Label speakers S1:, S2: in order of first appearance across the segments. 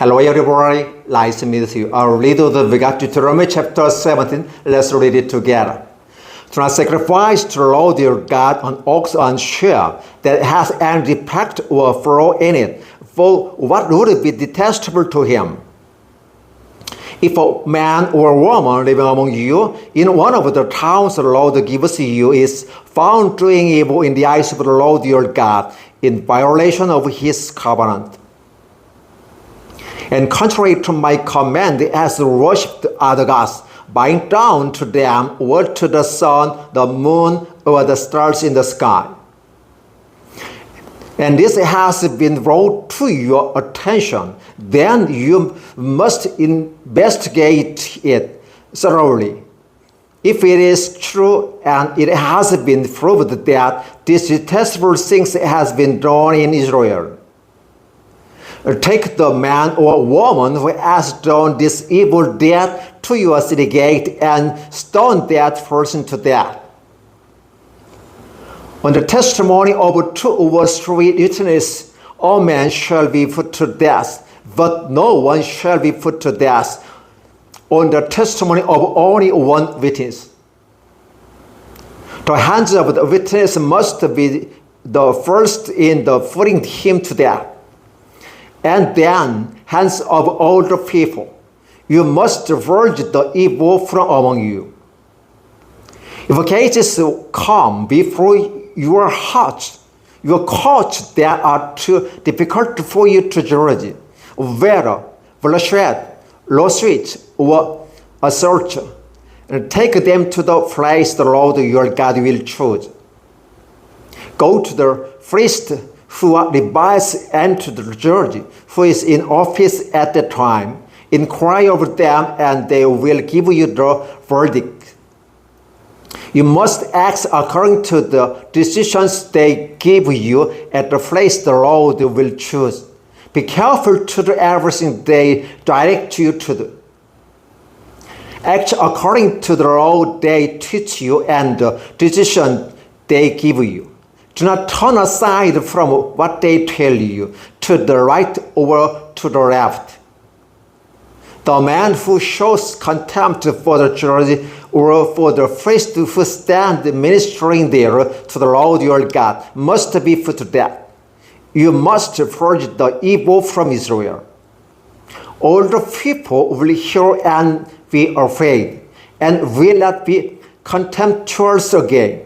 S1: Hello everybody, nice to meet you. Our reader we got Deuteronomy chapter 17. Let's read it together. Do not sacrifice to the Lord your God an ox or sheep that has any defect or flaw in it, for what would be detestable to him? If a man or woman living among you in one of the towns the Lord gives you is found doing evil in the eyes of the Lord your God, in violation of his covenant, and contrary to my command, has worshipped other gods, bowing down to them or to the sun, the moon, or the stars in the sky, and this has been brought to your attention, then you must investigate it thoroughly. If it is true and it has been proved that this detestable thing has been done in Israel, take the man or woman who has done this evil deed to your city gate and stone that person to death. On the testimony of 2 or 3 witnesses, all men shall be put to death, but no one shall be put to death on the testimony of only one witness. The hands of the witness must be the first in the putting him to death, and then hands of all the people. You must purge the evil from among you. If cases come before your hearts, your courts that are too difficult for you to judge, whether bloodshed, lawsuit, or assault, and take them to the place the Lord your God will choose. Go to the priest who are advised and to the judge who is in office at the time. Inquire of them, and they will give you the verdict. You must act according to the decisions they give you at the place the Lord will choose. Be careful to do everything they direct you to do. Act according to the law they teach you and the decision they give you. Do not turn aside from what they tell you to the right or to the left. The man who shows contempt for the judge or for the priest who stand ministering there to the Lord your God must be put to death. You must purge the evil from Israel. All the people will hear and be afraid, and will not be contemptuous again.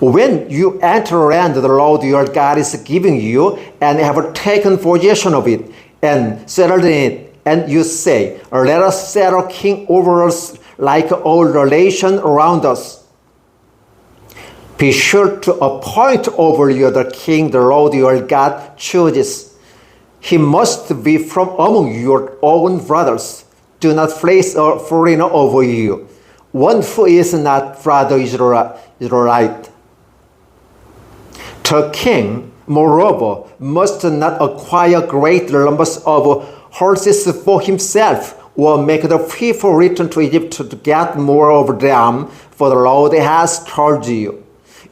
S1: When you enter a land the Lord your God is giving you, and have taken possession of it, and settled in it, and you say, let us set a king over us like all the nations around us, be sure to appoint over you the king the Lord your God chooses. He must be from among your own brothers. Do not place a foreigner over you, one who is not brother Israelite. The king, moreover, must not acquire great numbers of horses for himself, or make the people return to Egypt to get more of them, for the Lord has told you.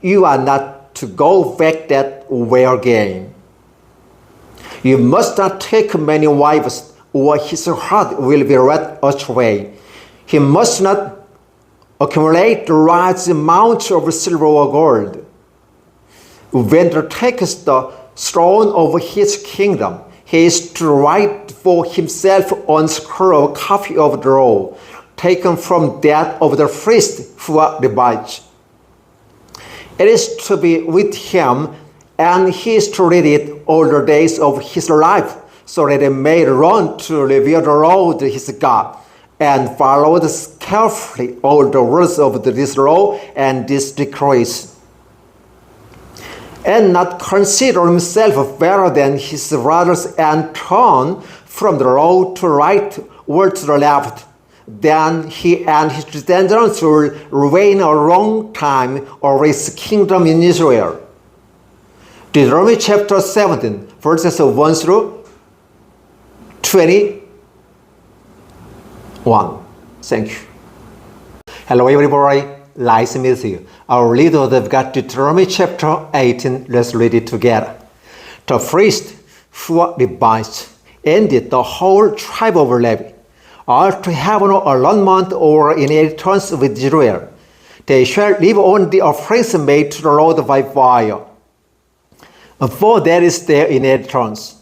S1: You are not to go back that way again. You must not take many wives, or his heart will be led astray. He must not accumulate large amounts of silver or gold. When he takes the throne of his kingdom, he is to write for himself on scroll a copy of the law, taken from that of the priests who are divided. It is to be with him, and he is to read it all the days of his life, so that he may learn to revere the Lord his God, and follow carefully all the words of this law and these decrees, and not consider himself better than his brothers, and turn from the law to the right or to the left. Then he and his descendants will reign a long time over his kingdom in Israel. Deuteronomy chapter 17, verses 1 through 21. Thank you. Hello everybody, nice to meet you. Our reader have got Deuteronomy chapter 18. Let's read it together. The priest who are Levites indeed the whole tribe of Levi, are to have no allotment or inheritance with Israel. They shall live on the offerings made to the Lord by fire, for that is their inheritance.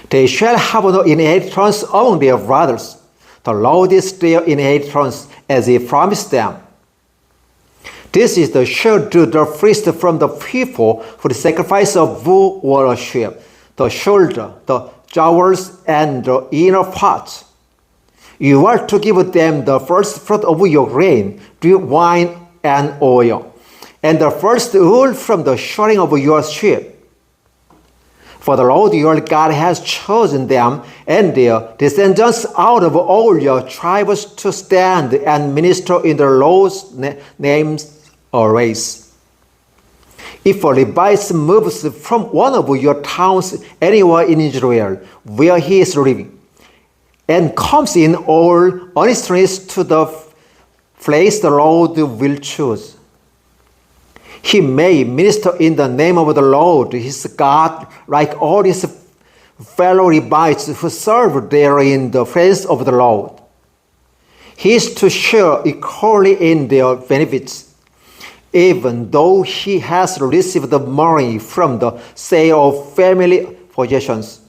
S1: They shall have no inheritance among their brothers. The Lord is their inheritance, as he promised them. This is the shield to the priest from the people for the sacrifice of bull or a sheep, the shoulder, the jowls, and the inner parts. You are to give them the first fruit of your grain, drink wine and oil, and the first wool from the shearing of your sheep. For the Lord your God has chosen them and their descendants out of all your tribes to stand and minister in the Lord's names or race. If a Levite moves from one of your towns anywhere in Israel where he is living, and comes in all earnestness to the place the Lord will choose, he may minister in the name of the Lord his God, like all his fellow Levites who serve there in the presence of the Lord. He is to share equally in their benefits, even though he has received the money from the sale of family possessions.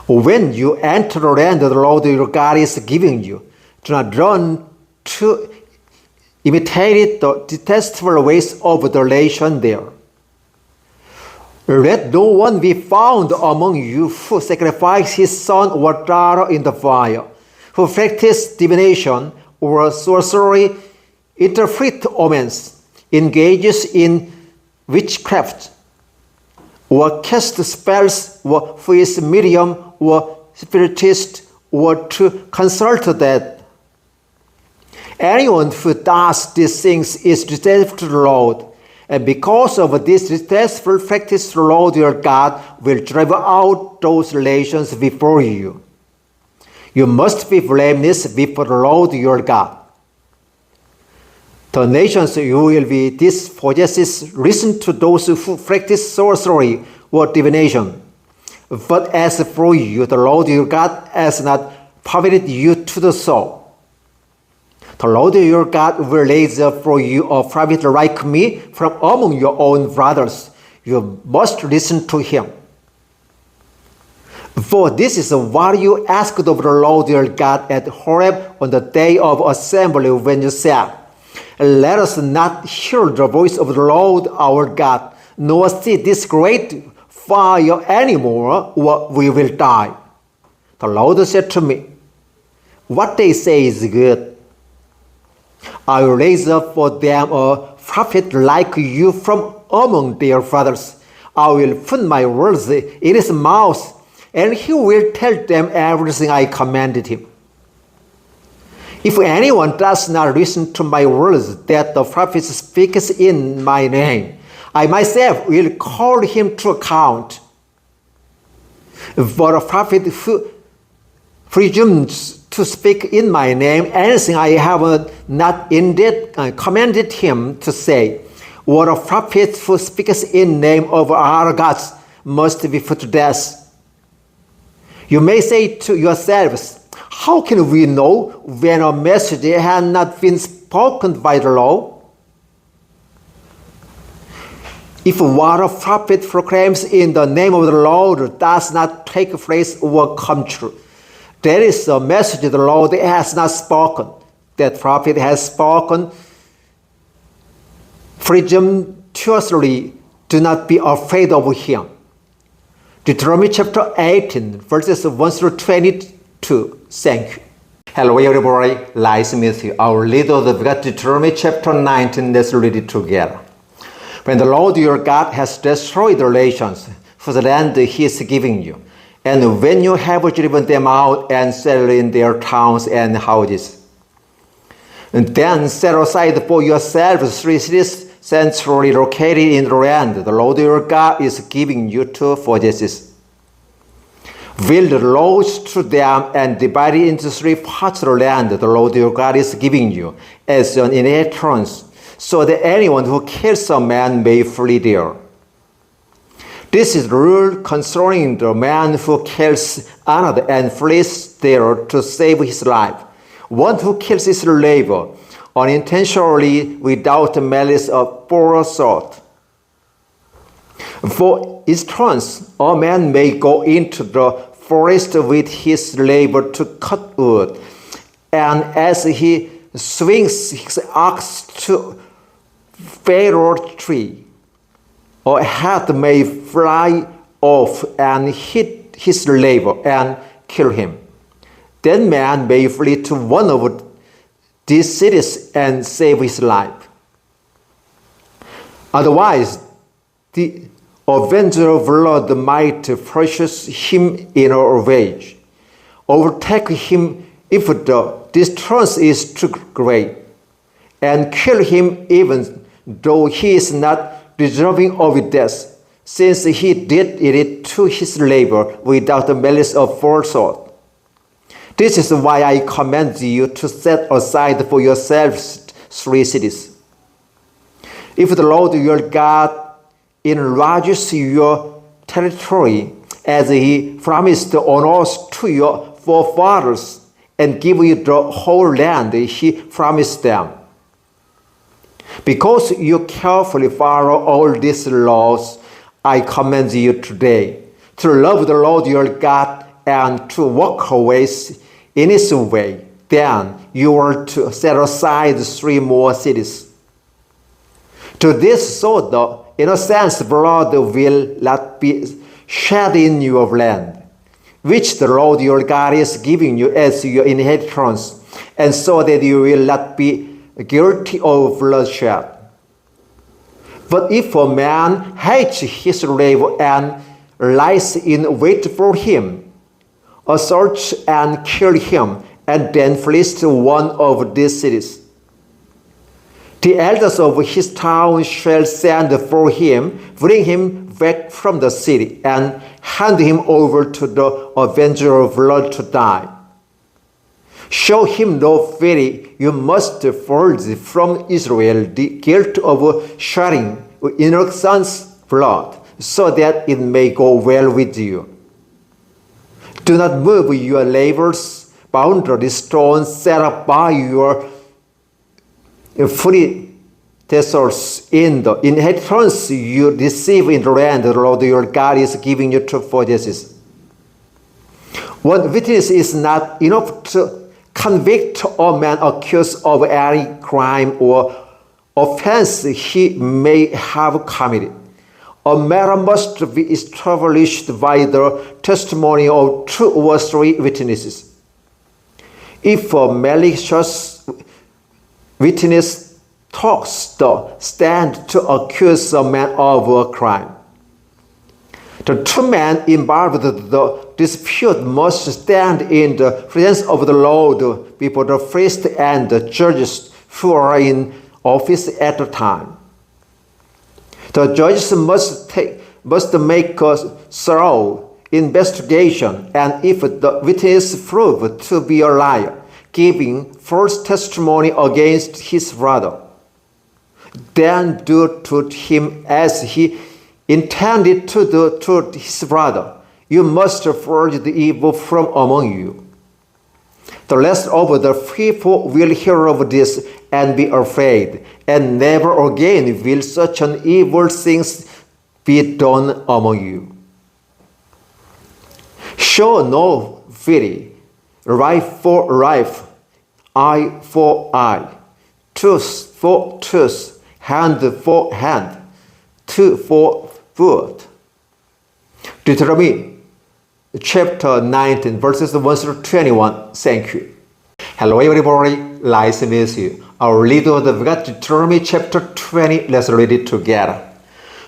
S1: When you enter the land the Lord your God is giving you, do not run to imitate the detestable ways of the nation there. Let no one be found among you who sacrifice his son or daughter in the fire, who practice divination or sorcery, interpret omens, engages in witchcraft, or cast spells, or who is medium or spiritist, or to consult the dead. Anyone who does these things is distasteful to the Lord, and because of this distasteful practice, the Lord your God will drive out those nations before you. You must be blameless before the Lord your God. The nations you will be dispossessed listen to those who practice sorcery or divination. But as for you, the Lord your God has not permitted you to do so. The Lord your God will raise up for you a prophet like me from among your own brothers. You must listen to him. For this is what you asked of the Lord your God at Horeb on the day of assembly, when you said, let us not hear the voice of the Lord our God, nor see this great fire anymore, or we will die. The Lord said to me, what they say is good. I will raise up for them a prophet like you from among their brothers. I will put my words in his mouth, and he will tell them everything I commanded him. If anyone does not listen to my words that the prophet speaks in my name, I myself will call him to account. For a prophet who presumes to speak in my name anything I have not indeed commanded him to say, or a prophet who speaks in name of our gods must be put to death. You may say to yourselves, how can we know when a message has not been spoken by the law? If what a prophet proclaims in the name of the Lord does not take place or come true, that is a message the Lord has not spoken. That prophet has spoken presumptuously. Do not be afraid of him. Deuteronomy chapter 18, verses 1 through 22. Thank you. Hello everybody, nice to meet you. Our leader of Deuteronomy chapter 19, let's read it together. When the Lord your God has destroyed the nations whose land he is giving you, and when you have driven them out and settled in their towns and houses, and then set aside for yourselves 3 cities centrally located in the land the Lord your God is giving you to possess. Build roads to them and divide it into 3 parts of the land the Lord your God is giving you as an inheritance, so that anyone who kills a man may flee there. This is the rule concerning the man who kills another and flees there to save his life. One who kills his neighbor unintentionally without malice or forethought. For instance, a man may go into the forest with his neighbor to cut wood, and as he swings his axe to fell a tree, a head may fly off and hit his neighbor and kill him. Then man may flee to one of these cities and save his life. Otherwise, the avenger of blood might pursue him in a rage, overtake him if the distance is too great, and kill him even though he is not deserving of death, since he did it to his neighbor without the malice of forethought. This is why I command you to set aside for yourselves 3 cities. If the Lord your God enlarges your territory, as he promised on oath to your forefathers, and give you the whole land he promised them. Because you carefully follow all these laws, I command you today to love the Lord your God and to walk always in his way. Then you are to set aside 3 more cities. To this so the innocent blood will not be shed in your land, which the Lord your God is giving you as your inheritance, and so that you will not be guilty of bloodshed. But if a man hates his neighbor and lies in wait for him, assaults and kills him, and then flees to one of these cities, the elders of his town shall send for him, bring him back from the city, and hand him over to the avenger of blood to die. Show him no pity. You must purge from Israel the guilt of shedding innocent blood, so that it may go well with you. Do not move your labor's boundary stone set up by your predecessors in the inheritance you receive in the land the Lord your God is giving you to possess. One witness is not enough to convict a man accused of any crime or offense he may have committed. A matter must be established by the testimony of 2 or 3 witnesses. If a malicious witness talks the stand to accuse a man of a crime, the 2 men involved in the dispute must stand in the presence of the Lord before the priest and the judges who are in office at the time. The judges must make a thorough investigation, and if the witness proved to be a liar, giving false testimony against his brother, then do to him as he intended to do to his brother. You must purge the evil from among you. The rest of the people will hear of this and be afraid, and never again will such an evil things be done among you. Show no pity, life for life, eye for eye, tooth for tooth, hand for hand, tooth for foot. Deuteronomy chapter 19 verses 1 through 21. Thank you. Hello everybody, Laismith, our leader of God, Deuteronomy chapter 20. Let's read it together.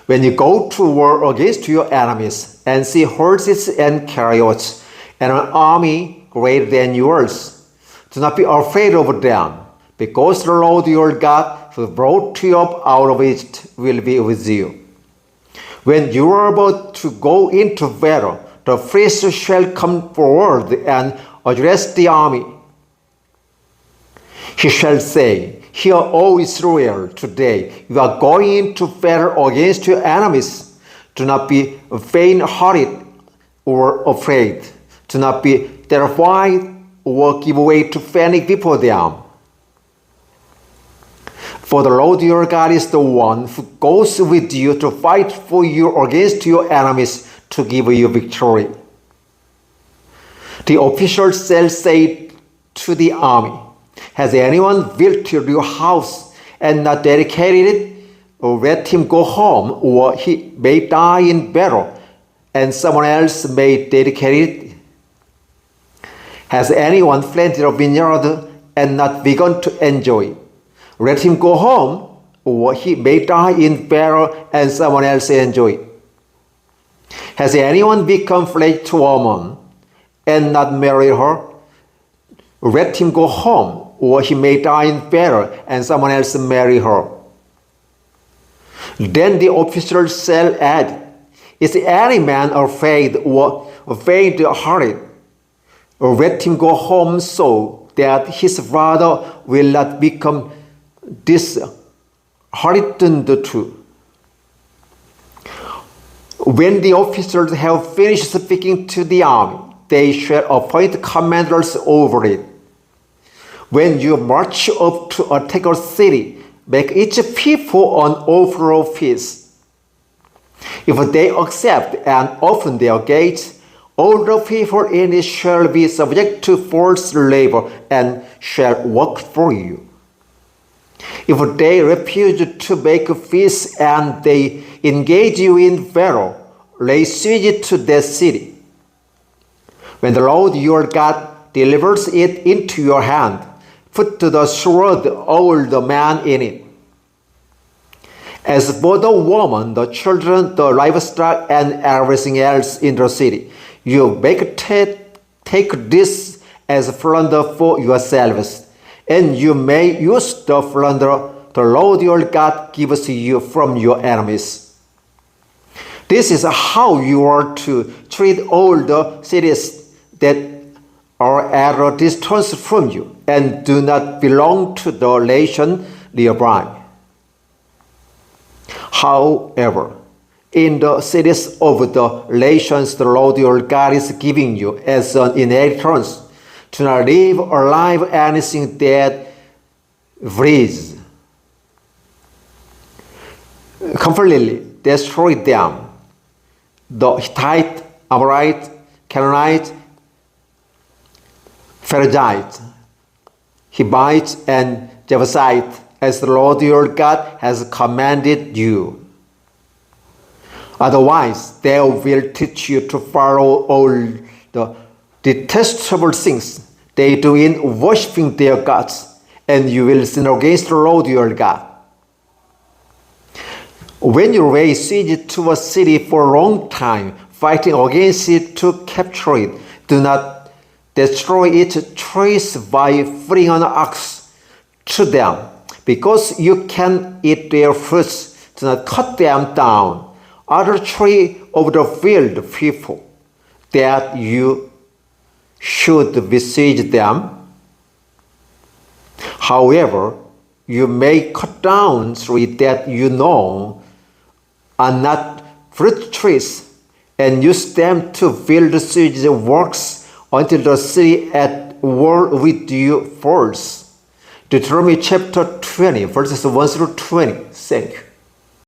S1: When you go to war against your enemies and see horses and chariots and an army greater than yours, do not be afraid of them, because the Lord your God, who brought you up out of Egypt, will be with you. When you are about to go into battle, the priest shall come forward and address the army. He shall say, Hear, O Israel, today you are going into battle against your enemies. Do not be faint-hearted or afraid. Do not be terrified or give way to panic before them. For the Lord your God is the one who goes with you to fight for you against your enemies to give you victory. The officials shall say to the army, has anyone built your house and not dedicated it? Or let him go home, or he may die in battle, and someone else may dedicate it. Has anyone planted a vineyard and not begun to enjoy it? Let him go home, or he may die in battle, and someone else enjoy it. Has anyone become pledged to a woman and not married her? Let him go home, or he may die in battle, and someone else marry her. Then the officers shall add, is any man afraid or faint-hearted? Or let him go home so that his brother will not become disheartened too. When the officers have finished speaking to the army, they shall appoint commanders over it. When you march up to attack a city, make each people an offer of peace. If they accept and open their gates, all the people in it shall be subject to forced labor and shall work for you. If they refuse to make peace and they engage you in battle, lay siege to that city. When the Lord your God delivers it into your hand, put to the sword all the men in it. As for the woman, the children, the livestock, and everything else in the city, you make take this as plunder for yourselves, and you may use the plunder the Lord your God gives you from your enemies. This is how you are to treat all the cities that are at a distance from you and do not belong to the nation nearby. However, in the cities of the nations the Lord your God is giving you as an inheritance, do not leave alive anything that breathes. Completely destroy them. The Hittite, Amorite, Canaanite, Perizzite, Hivite, and Jebusite, as the Lord your God has commanded you. Otherwise, they will teach you to follow all the detestable things they do in worshiping their gods, and you will sin against the Lord your God. When you lay siege to a city for a long time, fighting against it to capture it, do not destroy its trees by putting an axe to them, because you can eat their fruits. Do not cut them down. Other tree of the field people, that you should besiege them. However, you may cut down trees that you know are not fruit trees, and use them to build siege works until the city at war with you falls. Deuteronomy chapter 20, verses 1 through 20. Thank you.